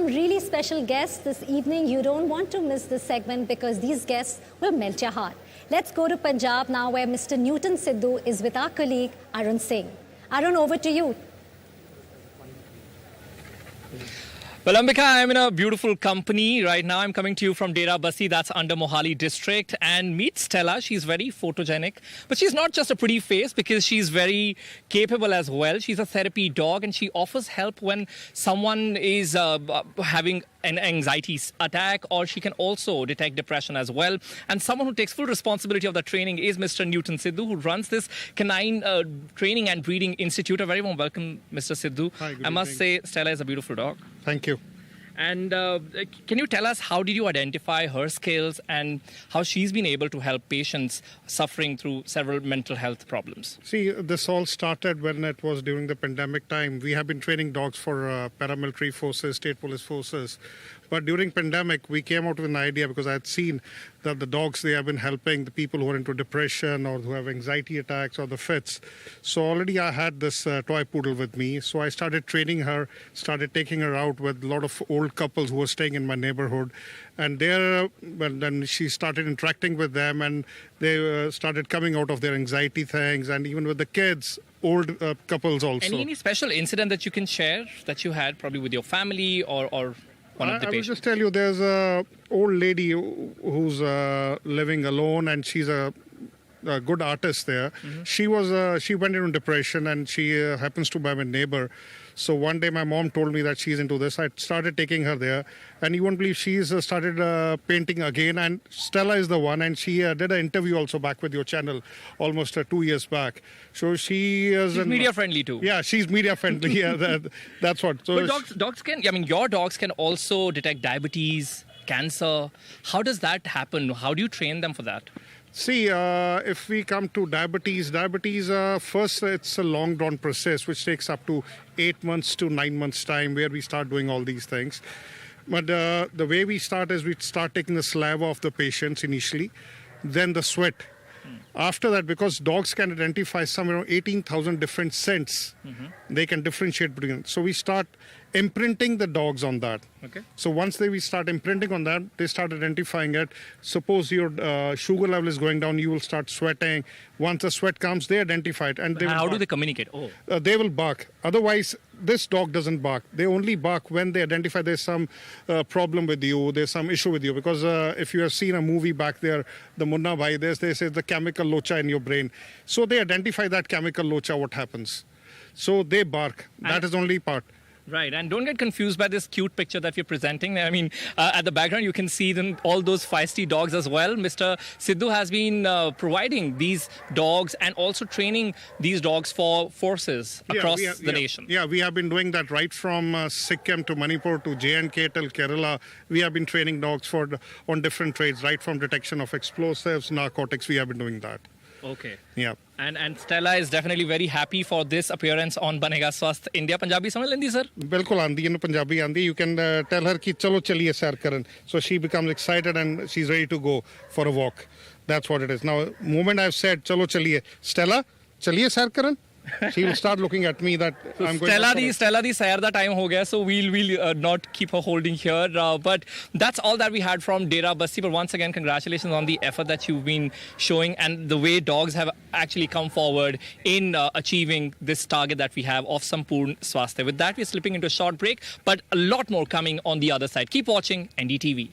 some really special guests this evening. You don't want to miss this segment because these guests will melt your heart. Let's go to Punjab now, where Mr. Newton Sidhu is with our colleague Arun Singh. Arun, over to you. Well, Ambika, I'm in a beautiful company right now. I'm coming to you from Dera Bassi, that's under Mohali district. And meet Stella. She's very photogenic. But she's not just a pretty face because she's very capable as well. She's a therapy dog and she offers help when someone is having an anxiety attack, or she can also detect depression as well. And someone who takes full responsibility of the training is Mr. Newton Sidhu, who runs this canine training and breeding institute. A very warm welcome, Mr. Sidhu. Hi, good I must say, Stella is a beautiful dog. Thank you. And can you tell us, how did you identify her skills and how she's been able to help patients suffering through several mental health problems? See, this all started when it was during the pandemic time. We have been training dogs for paramilitary forces, state police forces. But during pandemic, we came out with an idea because I had seen that the dogs, they have been helping the people who are into depression or who have anxiety attacks or the fits. So already I had this toy poodle with me. So I started training her, started taking her out with a lot of old couples who were staying in my neighborhood. And there, well, then she started interacting with them and they started coming out of their anxiety things, and even with the kids, old couples also. Any special incident that you can share that you had probably with your family or one of the I will patients? just tell you, there's a old lady who's living alone, and she's a good artist there. Mm-hmm. She went into depression, and she happens to be my neighbor. So one day my mom told me that she's into this. I started taking her there, and you won't believe she's started painting again. And Stella is the one, and she did an interview also back with your channel almost 2 years back. So she is media friendly too. Yeah, she's media friendly. Yeah, that's what. So but dogs can. I mean, your dogs can also detect diabetes, cancer. How does that happen? How do you train them for that? See, if we come to diabetes, first it's a long drawn process which takes up to 8 months to 9 months time where we start doing all these things. But the way we start is we start taking the saliva of the patients initially, then the sweat. After that, because dogs can identify somewhere around 18,000 different scents, they can differentiate between them. So we start imprinting the dogs on that. Okay. So once we start imprinting on that, they start identifying it. Suppose your sugar level is going down, you will start sweating. Once the sweat comes, they identify it. And how do they communicate? Oh. They will bark. Otherwise, this dog doesn't bark. They only bark when they identify there's some problem with you, there's some issue with you. Because if you have seen a movie back there, the Munna Bhai, they say the chemical locha in your brain. So they identify that chemical locha, what happens. So they bark. That is only part. Right, and don't get confused by this cute picture that we're presenting. I mean, at the background, you can see all those feisty dogs as well. Mr. Sidhu has been providing these dogs and also training these dogs for forces across the nation. Yeah, we have been doing that right from Sikkim to Manipur to J&K till Kerala. We have been training dogs on different trades, right from detection of explosives, narcotics. We have been doing that. Okay. Yeah. And Stella is definitely very happy for this appearance on Banega Swasth India. Punjabi samajh lendi sir? Bilkul aandi hai, Punjabi aandi. You can tell her ki chalo chaliye sair karan. So she becomes excited and she's ready to go for a walk. That's what it is. Now, moment I've said chalo chaliye, Stella, chaliye sair karan. She will start looking at me that so I'm going Stella di sair da time ho gaya, so we'll not keep her holding here. But that's all that we had from Dera Bassi. But once again, congratulations on the effort that you've been showing and the way dogs have actually come forward in achieving this target that we have of Sampurn Swasth. With that, we're slipping into a short break, but a lot more coming on the other side. Keep watching NDTV.